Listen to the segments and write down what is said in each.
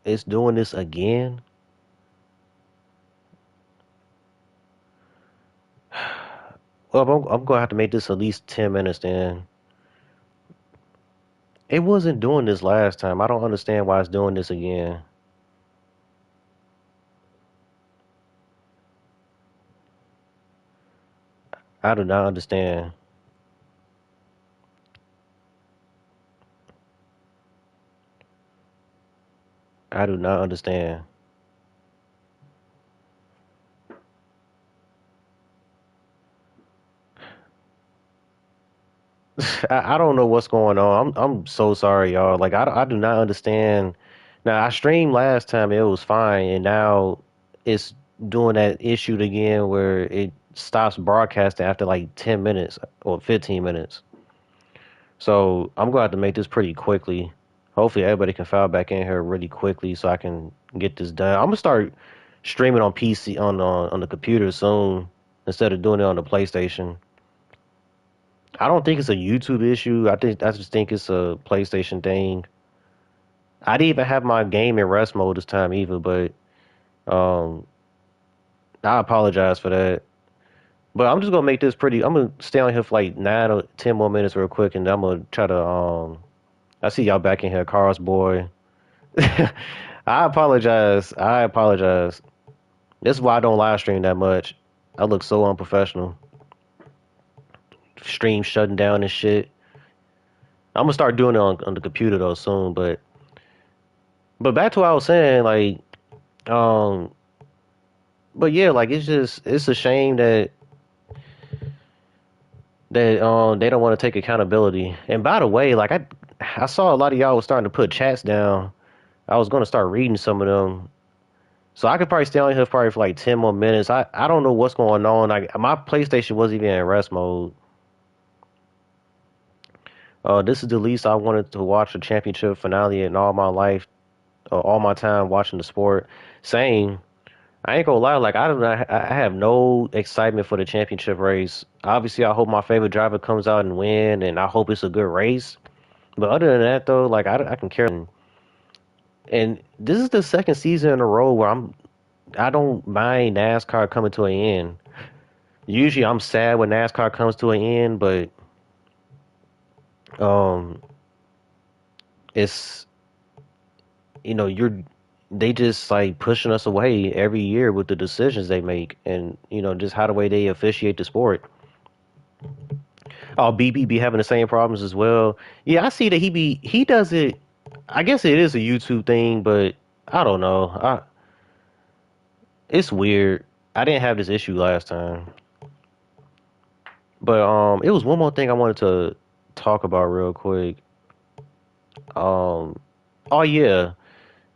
it's doing this again. Well, I'm gonna have to make this at least 10 minutes then. It wasn't doing this last time. I don't understand why it's doing this again. I do not understand. I do not understand. I don't know what's going on. I'm so sorry, y'all. Like I do not understand. Now I streamed last time, it was fine, and now it's doing that issue again where it stops broadcasting after like 10 minutes or 15 minutes. So I'm gonna have to make this pretty quickly. Hopefully everybody can file back in here really quickly so I can get this done. I'm gonna start streaming on PC on the computer soon instead of doing it on the PlayStation. I don't think it's a YouTube issue. I just think it's a PlayStation thing. I didn't even have my game in rest mode this time either, but um I apologize for that. But I'm just gonna make this pretty. I'm gonna stay on here for like 9 or 10 more minutes real quick, and I'm gonna try to I see y'all back in here, Carl's boy. I apologize. I apologize. This is why I don't live stream that much. I look so unprofessional. Stream shutting down and shit. I'm gonna start doing it on the computer though soon, but back to what I was saying, like, um, but yeah, like it's a shame that they don't want to take accountability. And by the way, like I saw a lot of y'all was starting to put chats down. I was gonna start reading some of them. So I could probably stay on here probably for like 10 more minutes. I don't know what's going on. Like my PlayStation wasn't even in rest mode. This is the least I wanted to watch a championship finale in all my life, all my time watching the sport. Saying I ain't gonna lie, like I have no excitement for the championship race. Obviously, I hope my favorite driver comes out and win, and I hope it's a good race. But other than that, though, like I can care. And this is the second season in a row where I don't mind NASCAR coming to an end. Usually, I'm sad when NASCAR comes to an end, but um, it's you're they just like pushing us away every year with the decisions they make, and just how the way they officiate the sport. Oh, BB be having the same problems as well. Yeah, I see that he does it. I guess it is a YouTube thing, but I don't know. It's weird. I didn't have this issue last time, but it was one more thing I wanted to talk about real quick. Um, oh yeah.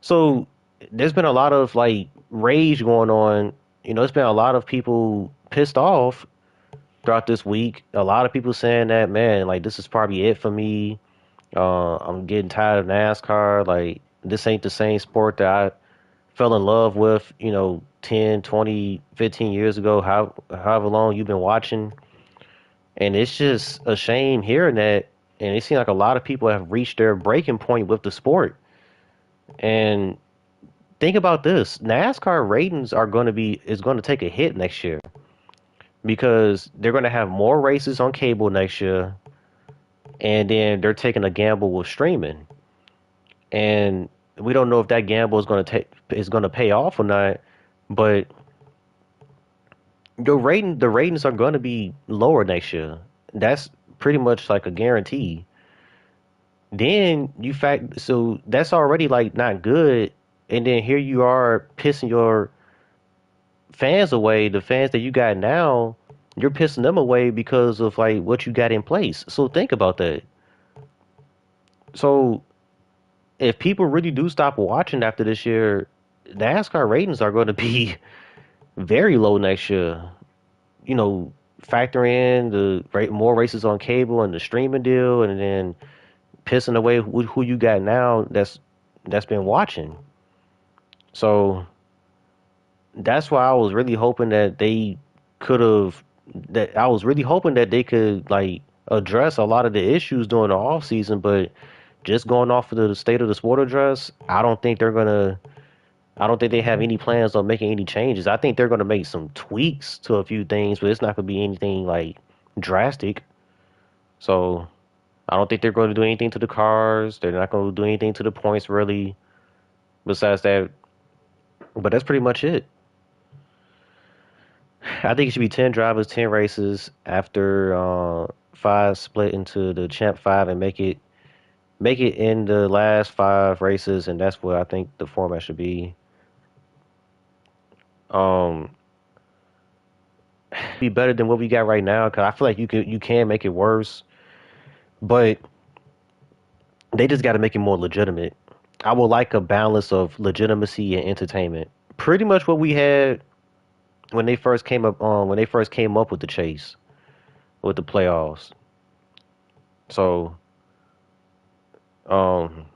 So there's been a lot of like rage going on. It's been a lot of people pissed off throughout this week. A lot of people saying that, man, like this is probably it for me. I'm getting tired of NASCAR. Like this ain't the same sport that I fell in love with, 10, 20, 15 years ago, however long you've been watching. And it's just a shame hearing that. And it seems like a lot of people have reached their breaking point with the sport. And think about this: NASCAR ratings is going to take a hit next year because they're going to have more races on cable next year, and then they're taking a gamble with streaming. And we don't know if that gamble is going to pay off or not. But the ratings are going to be lower next year. That's pretty much like a guarantee. Then so that's already like not good. And then here you are pissing your fans away, the fans that you got now, you're pissing them away because of like what you got in place. So think about that. So if people really do stop watching after this year, NASCAR ratings are going to be very low next year. You know, factor in the more races on cable and the streaming deal, and then pissing away who you got now that's been watching. So that's why I was really hoping that they could have that I was really hoping that they could like address a lot of the issues during the off season, but just going off of the state of the sport address, I don't think they're gonna. I don't think they have any plans on making any changes. I think they're gonna make some tweaks to a few things, but it's not gonna be anything like drastic. So I don't think they're going to do anything to the cars. They're not going to do anything to the points really. Besides that, but that's pretty much it. I think it should be 10 drivers, 10 races after five split into the champ five and make it in the last 5 races, and that's what I think the format should be. Um, be better than what we got right now because I feel like you can make it worse, but they just got to make it more legitimate. I would like a balance of legitimacy and entertainment. Pretty much what we had when they first came up with the chase with the playoffs. So um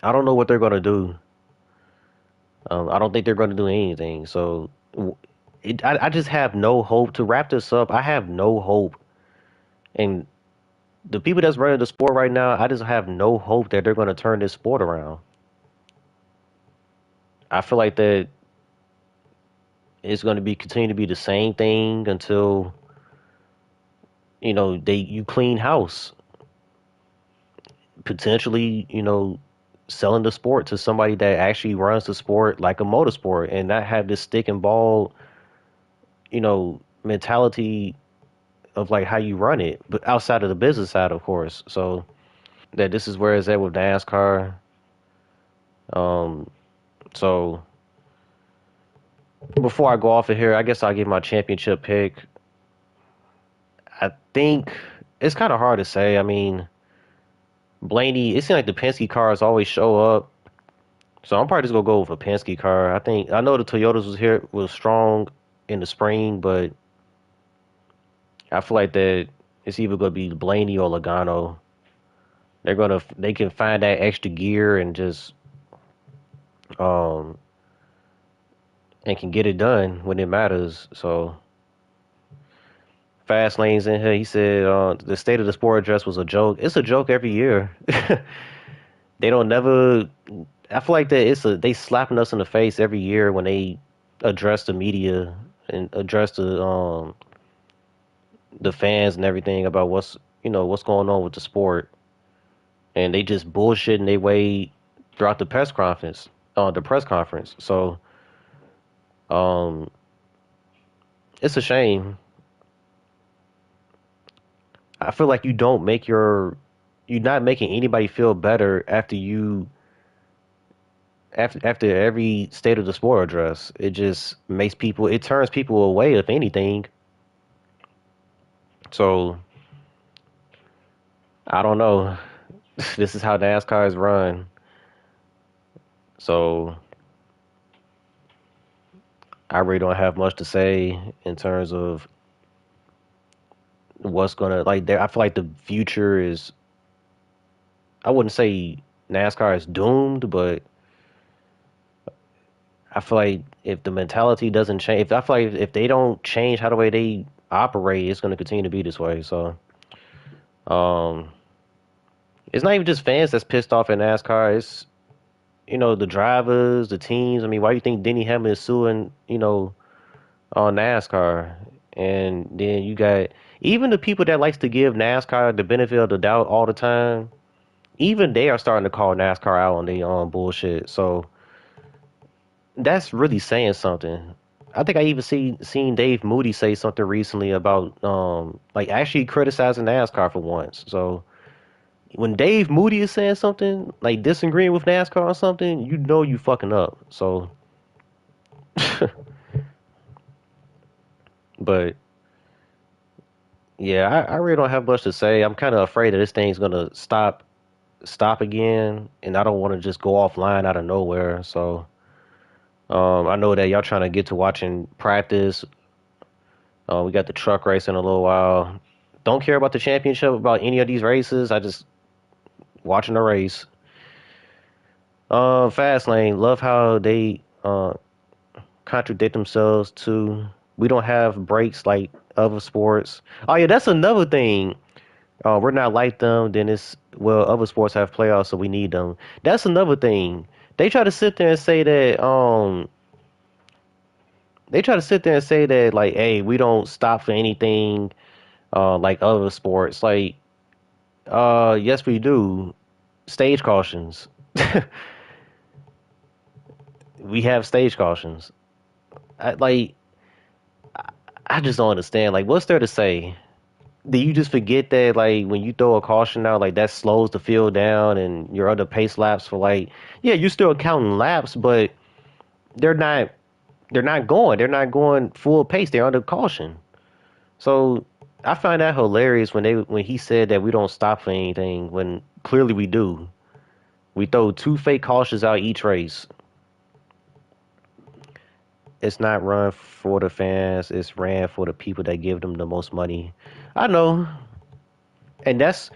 I don't know what they're gonna do. I don't think they're gonna do anything. So I just have no hope to wrap this up. I have no hope, and the people that's running the sport right now, I just have no hope that they're gonna turn this sport around. I feel like that it's gonna be continue to be the same thing until they you clean house potentially, selling the sport to somebody that actually runs the sport like a motorsport and not have this stick and ball, mentality of like how you run it, but outside of the business side, of course. So that this is where it's at with NASCAR. Um, so before I go off of here, I guess I'll give my championship pick. I think it's kind of hard to say. I mean, Blaney, it seems like the Penske cars always show up. So I'm probably just gonna go with a Penske car. I know the Toyotas was strong in the spring, but I feel like that it's either gonna be Blaney or Logano. They can find that extra gear and just um and can get it done when it matters. So Fast Lane's in here. He said the state of the sport address was a joke. It's a joke every year. They don't never. I feel like that they slapping us in the face every year when they address the media and address the fans and everything about what's going on with the sport, and they just bullshitting their way throughout the press conference. So um, it's a shame. I feel like you're not making anybody feel better after every state of the sport address. It just it turns people away if anything. So I don't know. This is how NASCAR is run. So I really don't have much to say in terms of what's gonna like there. I feel like the future is. I wouldn't say NASCAR is doomed, but I feel like if the mentality doesn't change, if I feel like if they don't change how the way they operate, it's gonna continue to be this way. So um, it's not even just fans that's pissed off at NASCAR. It's the drivers, the teams. I mean, why do you think Denny Hamlin is suing on NASCAR? And then you got even the people that likes to give NASCAR the benefit of the doubt all the time. Even they are starting to call NASCAR out on their own bullshit. So that's really saying something. I think I even seen Dave Moody say something recently about like actually criticizing NASCAR for once. So when Dave Moody is saying something like disagreeing with NASCAR or something, you know you fucking up. So, but yeah, I really don't have much to say. I'm kind of afraid that this thing's gonna stop again, and I don't want to just go offline out of nowhere. So, I know that y'all trying to get to watching practice. We got the truck race in a little while. Don't care about the championship about any of these races. I just watching the race. Fast lane. Love how they contradict themselves too. We don't have breaks like other sports. Oh yeah, that's another thing. We're not like them, then it's well, other sports have playoffs, so we need them. That's another thing. They try to sit there and say that they try to sit there and say that like, hey, we don't stop for anything like other sports. Like, yes we do. Stage cautions. We have stage cautions. Like I just don't understand. Like, what's there to say? Do you just forget that like when you throw a caution out, like that slows the field down and your other pace laps for like, yeah, you're still counting laps, but they're not they're not going full pace. They're under caution. So I find that hilarious when he said that we don't stop for anything when clearly we do. We throw two fake cautions out each race. It's not run for the fans. It's ran for the people that give them the most money. I know, and that's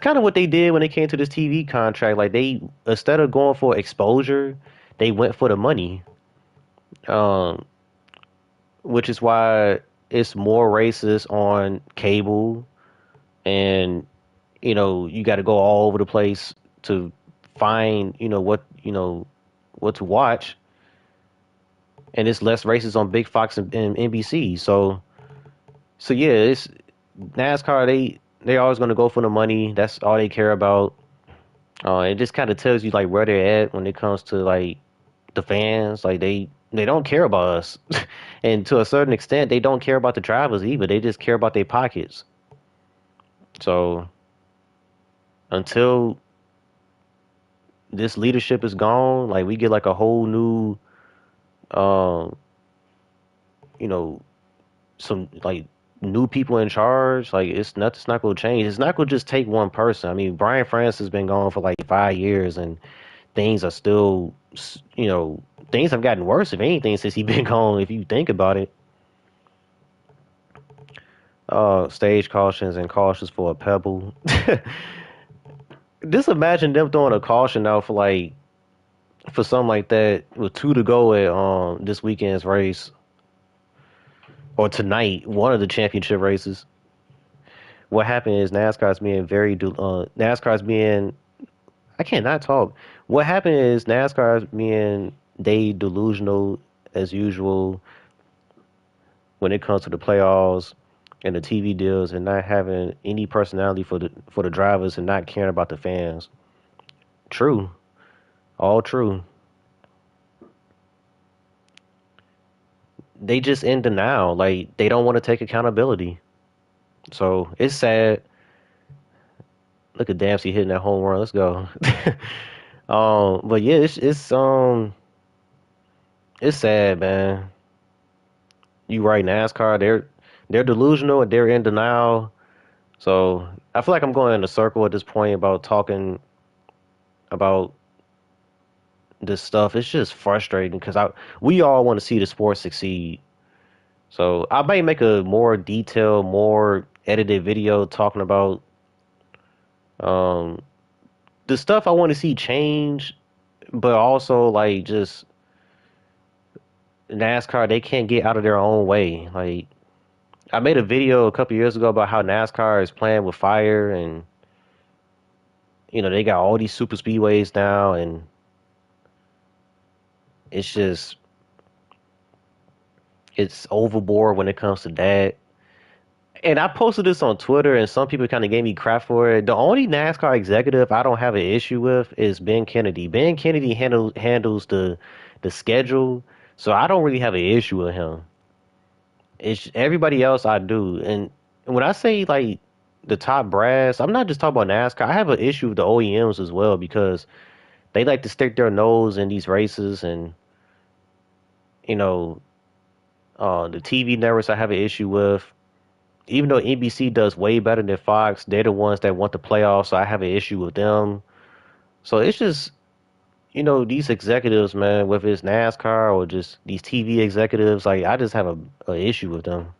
kind of what they did when it came to this TV contract. Like they instead of going for exposure, they went for the money. Um, which is why it's more racist on cable, and you got to go all over the place to find what to watch, and it's less racist on Big Fox and NBC. So yeah, it's NASCAR. They always going to go for the money. That's all they care about. It just kind of tells you like where they're at when it comes to like the fans. Like they don't care about us, and to a certain extent, they don't care about the drivers either. They just care about their pockets. So until this leadership is gone, like we get like a whole new, um, you know, some like new people in charge. Like it's not gonna change. It's not gonna just take one person. I mean, Brian France has been gone for like 5 years, and things are still, things have gotten worse if anything since he's been gone. If you think about it, stage cautions and cautions for a pebble. Just imagine them throwing a caution out for like for something like that with two to go at this weekend's race or tonight, one of the championship races. What happened is NASCAR's being I cannot talk. What happened is NASCAR's being they delusional as usual when it comes to the playoffs and the TV deals and not having any personality for the drivers and not caring about the fans. True, all true. They just in denial, like they don't want to take accountability. So it's sad. Look at Dempsey hitting that home run. Let's go. But yeah, it's sad, man. You right, NASCAR. They're delusional and they're in denial. So I feel like I'm going in a circle at this point about talking about this stuff. It's just frustrating because I we all want to see the sport succeed. So I might make a more detailed, more edited video talking about um the stuff I want to see change, but also like just NASCAR, they can't get out of their own way. Like I made a video a couple years ago about how NASCAR is playing with fire, and they got all these super speedways now, and it's just it's overboard when it comes to that. And I posted this on Twitter, and some people kind of gave me crap for it. The only NASCAR executive I don't have an issue with is Ben Kennedy. Ben Kennedy handles the schedule, so I don't really have an issue with him. It's everybody else I do. And when I say like the top brass, I'm not just talking about NASCAR. I have an issue with the OEMs as well because they like to stick their nose in these races, and you know, the TV networks I have an issue with. Even though NBC does way better than Fox, they're the ones that want the playoffs, so I have an issue with them. So it's just, these executives, man, whether it's NASCAR or just these TV executives, like I just have a issue with them.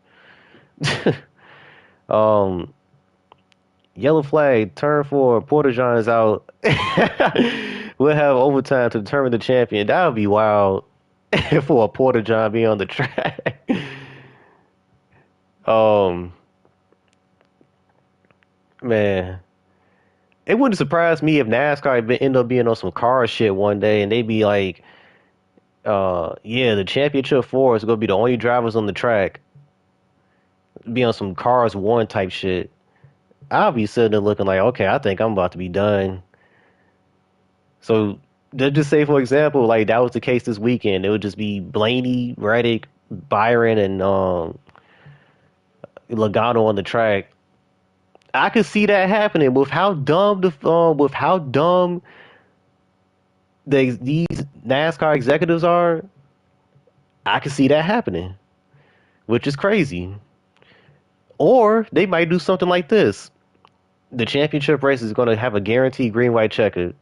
um, Yellow flag, turn four, Porter is out. We'll have overtime to determine the champion. That would be wild for a Porter John being on the track. um, Man, it wouldn't surprise me if NASCAR end up being on some car shit one day and they be like, yeah, the championship four is gonna be the only drivers on the track, be on some cars one type shit. I'll be sitting there looking like, okay, I think I'm about to be done. So let's just say, for example, like that was the case this weekend. It would just be Blaney, Reddick, Byron, and Logano on the track. I could see that happening with how dumb these NASCAR executives are. I could see that happening, which is crazy. Or they might do something like this: the championship race is going to have a guaranteed green white checker.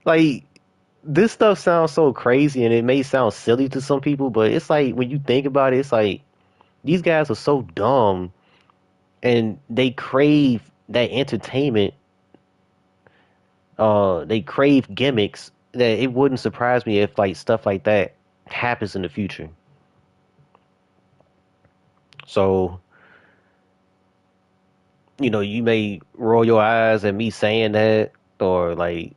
Like this stuff sounds so crazy, and it may sound silly to some people, but it's like when you think about it, it's like these guys are so dumb, and they crave that entertainment. They crave gimmicks that it wouldn't surprise me if like stuff like that happens in the future. So, you may roll your eyes at me saying that, or like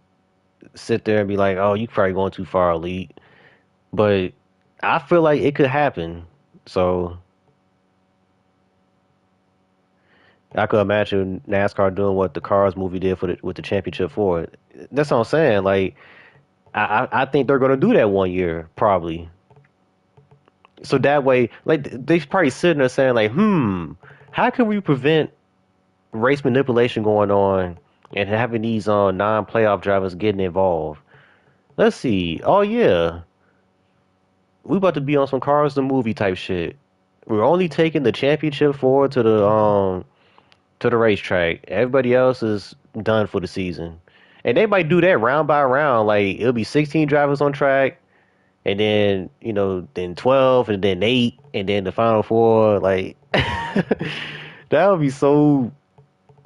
sit there and be like, "Oh, you probably going too far, elite." But I feel like it could happen. So I could imagine NASCAR doing what the Cars movie did with the championship for it. That's what I'm saying. Like I think they're gonna do that one year probably. So that way, like they probably sitting there saying like, how can we prevent race manipulation going on and having these non-playoff drivers getting involved? Let's see. Oh yeah, we about to be on some Cars the movie type shit. We're only taking the championship forward to the racetrack. Everybody else is done for the season. And they might do that round by round. Like it'll be 16 drivers on track, and then then 12, and then 8, and then the final four. Like that would be so.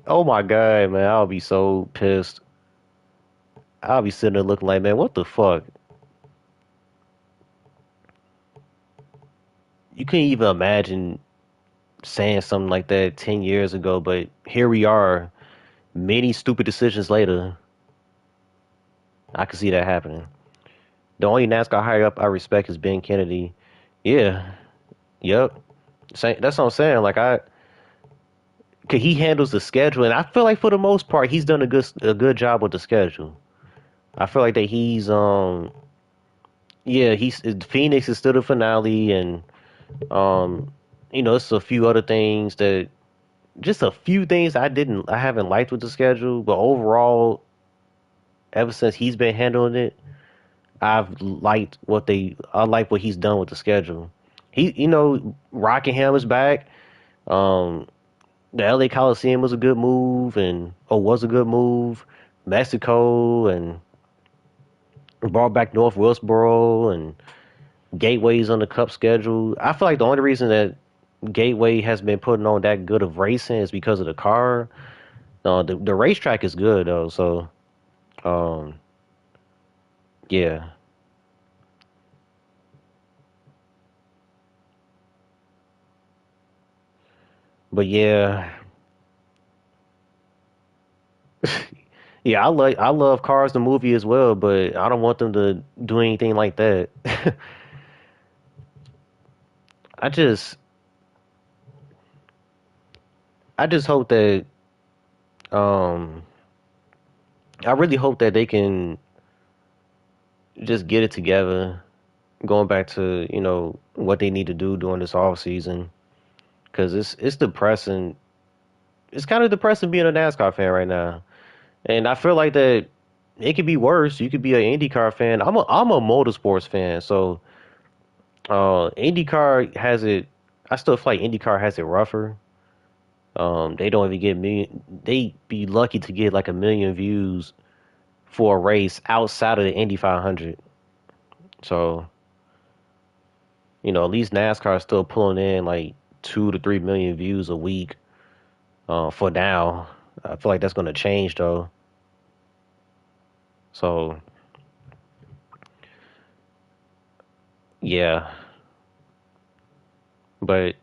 Oh my god, man! I'll be so pissed. I'll be sitting there looking like, man, what the fuck? You can't even imagine saying something like that 10 years ago, but here we are, many stupid decisions later. I can see that happening. The only NASCAR higher up I respect is Ben Kennedy. Yeah, yep. That's what I'm saying. Like cause he handles the schedule, and I feel like for the most part, he's done a good job with the schedule. I feel like that yeah, he's Phoenix is still the finale, and um, it's a few other things that just a few things I haven't liked with the schedule, but overall, ever since he's been handling it, I like what he's done with the schedule. Rockingham is back. Um, the LA Coliseum was a good move, was a good move. Mexico and brought back North Wilkesboro and Gateway's on the Cup schedule. I feel like the only reason that Gateway has been putting on that good of racing is because of the car. The racetrack is good though, so um, yeah. But yeah, yeah, I love Cars the movie as well, but I don't want them to do anything like that. I just I just hope that um I really hope that they can just get it together going back to, what they need to do during this off season, cuz it's depressing. It's kind of depressing being a NASCAR fan right now. And I feel like that it could be worse. You could be an IndyCar fan. I'm a motorsports fan, so IndyCar has it. I still feel like IndyCar has it rougher. They don't even get million. They be lucky to get like a million views for a race outside of the Indy 500. So at least NASCAR is still pulling in like 2 to 3 million views a week. For now, I feel like that's going to change though. So yeah, but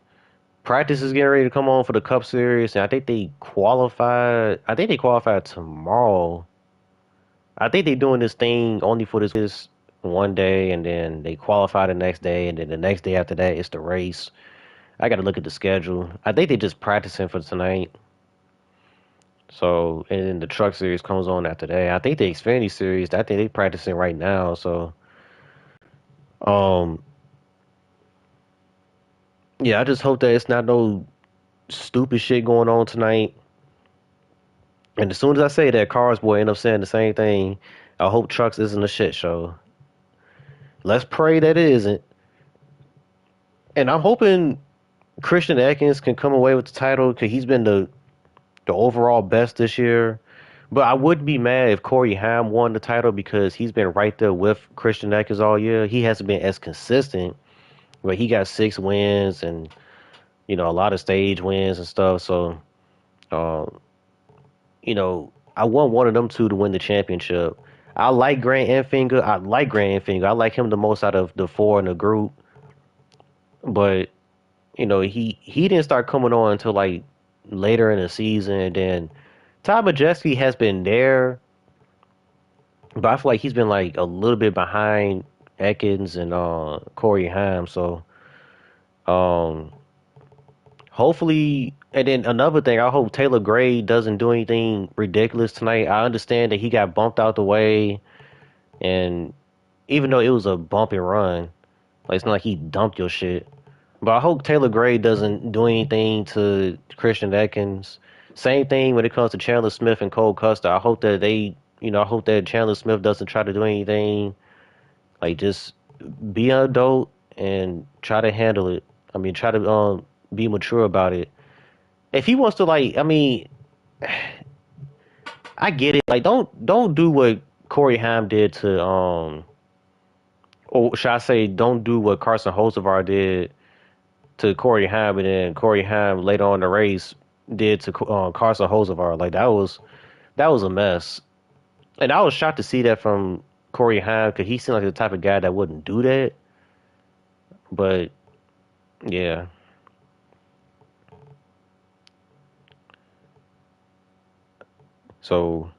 practice is getting ready to come on for the Cup Series, and I think they qualified. I think they qualified tomorrow. I think they're doing this thing only for this one day, and then they qualify the next day, and then the next day after that it's the race. I got to look at the schedule. I think they're just practicing for tonight. So, and then the Truck Series comes on after that. I think the Xfinity Series, I think they practicing right now. So, um, yeah, I just hope that it's not no stupid shit going on tonight. And as soon as I say that, Cars Boy end up saying the same thing. I hope Trucks isn't a shit show. Let's pray that it isn't. And I'm hoping Christian Ekins can come away with the title because he's been the overall best this year. But I wouldn't be mad if Corey Haim won the title because he's been right there with Christian Ekins all year. He hasn't been as consistent, but he got 6 wins and a lot of stage wins and stuff. So, um, I want one of them two to win the championship. I like Grant Enfinger. I like him the most out of the four in the group. But he didn't start coming on until like later in the season. And then Todd Majeski has been there, but I feel like he's been like a little bit behind Ekins and Corey Haim. So um, hopefully, and then another thing, I hope Taylor Gray doesn't do anything ridiculous tonight. I understand that he got bumped out the way, and even though it was a bump and run, like it's not like he dumped your shit. But I hope Taylor Gray doesn't do anything to Christian Ekins. Same thing when it comes to Chandler Smith and Cole Custer. I hope that I hope that Chandler Smith doesn't try to do anything. Like, just be an adult and try to handle it. I mean, try to be mature about it. If he wants to, like, I mean, I get it. Like, don't do what Corey Haim did to or should I say, don't do what Carson Hocevar did to Corey Haim, and then Corey Haim later on in the race did to Carson Hocevar. Like, that was a mess, and I was shocked to see that from Corey Haim because he seemed like the type of guy that wouldn't do that. But yeah, so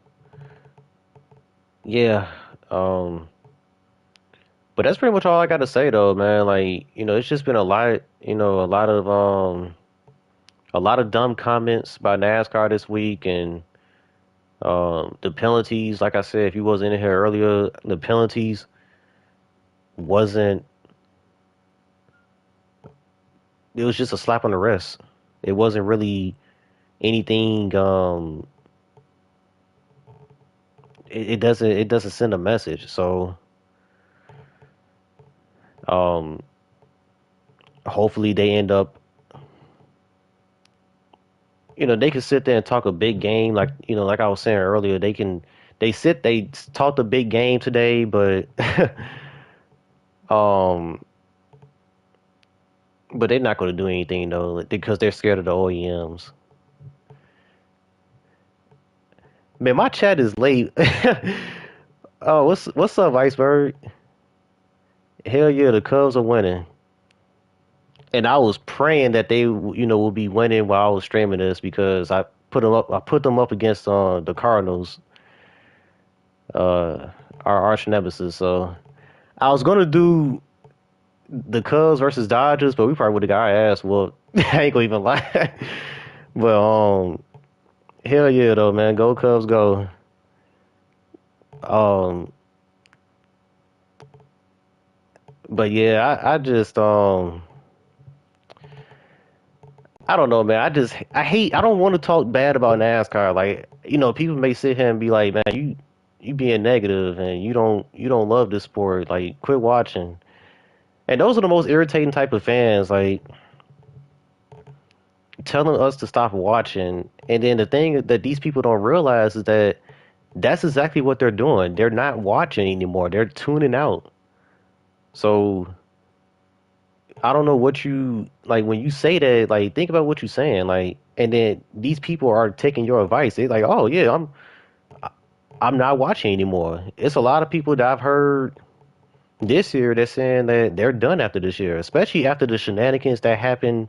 yeah, um, but that's pretty much all I got to say though, man. Like, it's just been a lot, a lot of dumb comments by NASCAR this week, and the penalties. Like I said, if you wasn't in here earlier, the penalties wasn't. It was just a slap on the wrist. It wasn't really anything. It doesn't send a message. So um, hopefully they end up. They can sit there and talk a big game, like like I was saying earlier. They talked a big game today, but um, but they're not going to do anything though because they're scared of the OEMs. Man, my chat is late. Oh, what's up, Iceberg? Hell yeah, the Cubs are winning. And I was praying that they, will be winning while I was streaming this because I put them up. I put them up against the Cardinals, uh, our arch nemesis. So I was gonna do the Cubs versus Dodgers, but we probably would have got our ass whooped. I ain't gonna even lie. But hell yeah though, man. Go Cubs, go. Um, but yeah, I just I don't know, man. I hate. I don't want to talk bad about NASCAR. Like, people may sit here and be like, man, you being negative and you don't love this sport. Like, quit watching. And those are the most irritating type of fans. Like, telling us to stop watching. And then the thing that these people don't realize is that that's exactly what they're doing. They're not watching anymore. They're tuning out. So I don't know what you like when you say that. Like, think about what you're saying. Like, and then these people are taking your advice. They're like, "Oh yeah, I'm not watching anymore." It's a lot of people that I've heard this year that's saying that they're done after this year, especially after the shenanigans that happened.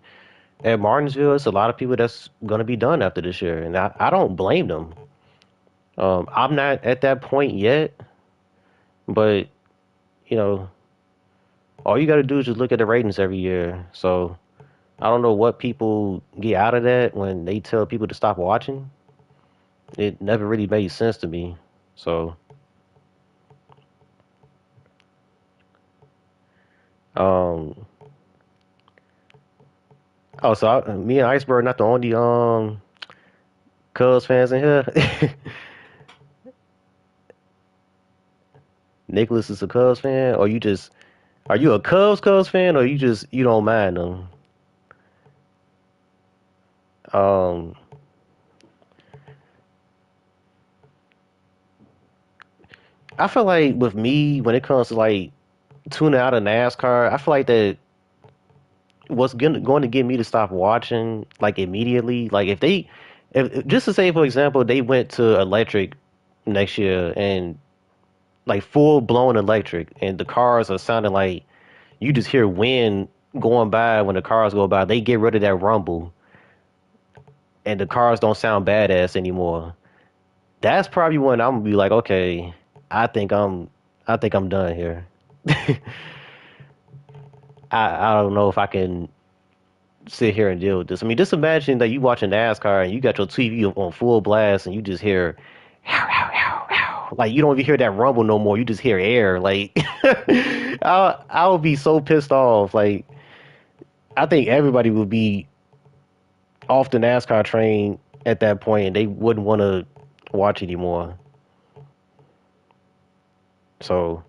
At Martinsville, it's a lot of people that's gonna be done after this year, and I don't blame them. I'm not at that point yet, but you know, all you got to do is just look at the ratings every year. So I don't know what people get out of that when they tell people to stop watching. It never really made sense to me. So, um, me and Iceberg not the only Cubs fans in here. Nicholas is a Cubs fan, or you just are you a Cubs fan, or you don't mind them? Um, I feel like with me when it comes to like tuning out of NASCAR, I feel like that what's going to get me to stop watching like immediately, like if just to say for example they went to electric next year and like full blown electric and the cars are sounding like you just hear wind going by when the cars go by, they get rid of that rumble and the cars don't sound badass anymore. That's probably when I'm gonna be like, okay, I think I'm I think I'm done here. I don't know if I can sit here and deal with this. I mean, just imagine that you watching NASCAR and you got your TV on full blast and you just hear, "How, how, how, how." Like you don't even hear that rumble no more. You just hear air. Like I would be so pissed off. Like I think everybody would be off the NASCAR train at that point and they wouldn't want to watch anymore. So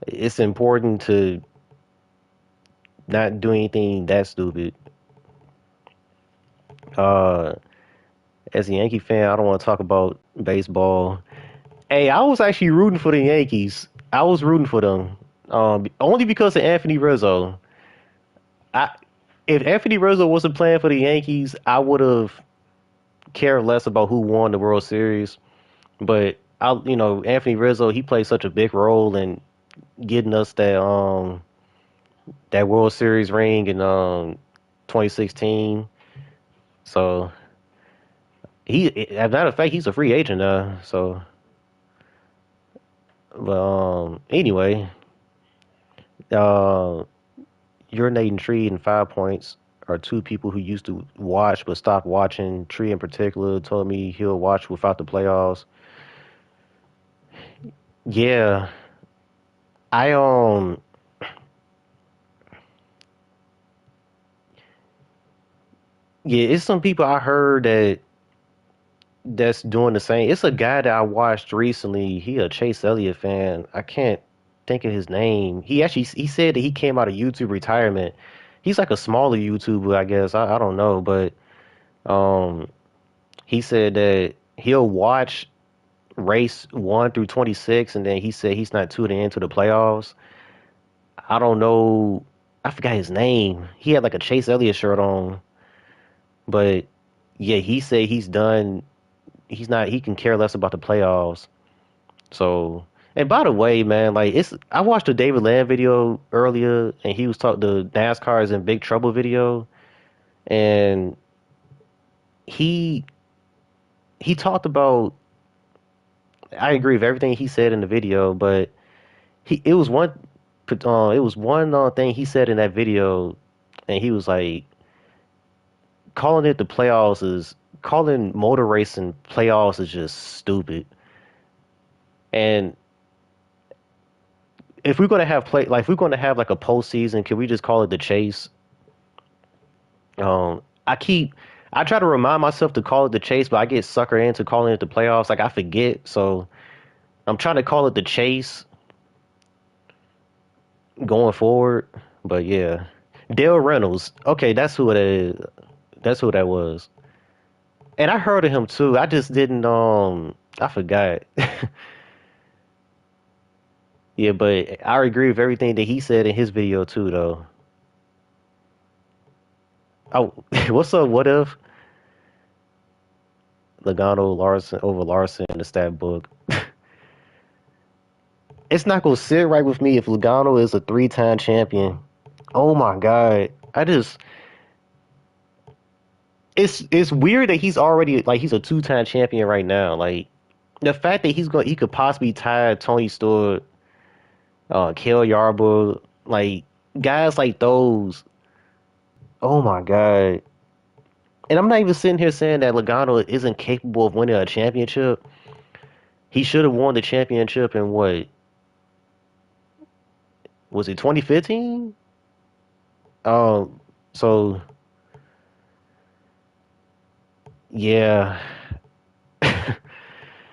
it's important to not do anything that stupid. Uh, as a Yankee fan, I don't want to talk about baseball. Hey, I was actually rooting for the Yankees. I was rooting for them, only because of Anthony Rizzo. I, if Anthony Rizzo wasn't playing for the Yankees, I would have cared less about who won the World Series. But Anthony Rizzo, he played such a big role in getting us that World Series ring in 2016. So as a matter of fact, he's a free agent now. So, but anyway, uh, urinating Tree and 5 points are two people who used to watch but stopped watching. Tree in particular told me he'll watch without the playoffs. Yeah, I yeah, it's some people I heard that's doing the same. It's a guy that I watched recently. He a Chase Elliott fan. I can't think of his name. He said that he came out of YouTube retirement. He's like a smaller YouTuber, I guess. I don't know, but um, he said that he'll watch race 1 through 26, and then he said he's not tuning into the playoffs. I don't know. I forgot his name. He had like a Chase Elliott shirt on, but yeah, he said he's done. He's not. He can care less about the playoffs. So, and by the way, man, like I watched a David Land video earlier, and he was talking the NASCAR is in big trouble video, and he he talked about. I agree with everything he said in the video, but he it was one thing he said in that video, and he was like calling it the playoffs is calling motor racing playoffs is just stupid. And if we're gonna have play like if we're gonna have like a postseason, can we just call it the chase? Um, I keep I try to remind myself to call it the chase, but I get suckered into calling it the playoffs. Like I forget, so I'm trying to call it the chase going forward. But yeah, Dale Reynolds. Okay, that's who it is. That's who that was. And I heard of him too. I just didn't. I forgot. Yeah, but I agree with everything that he said in his video too, though. Oh, what's up? What if Logano Larson over Larson in the stat book? It's not gonna sit right with me if Logano is a 3-time champion. Oh my God. I just it's weird that he's already like he's a two-time champion right now. Like the fact that he could possibly tie Tony Stewart, Cale Yarborough, like guys like those. Oh my God. And I'm not even sitting here saying that Logano isn't capable of winning a championship. He should have won the championship in what was it 2015? Um, so yeah.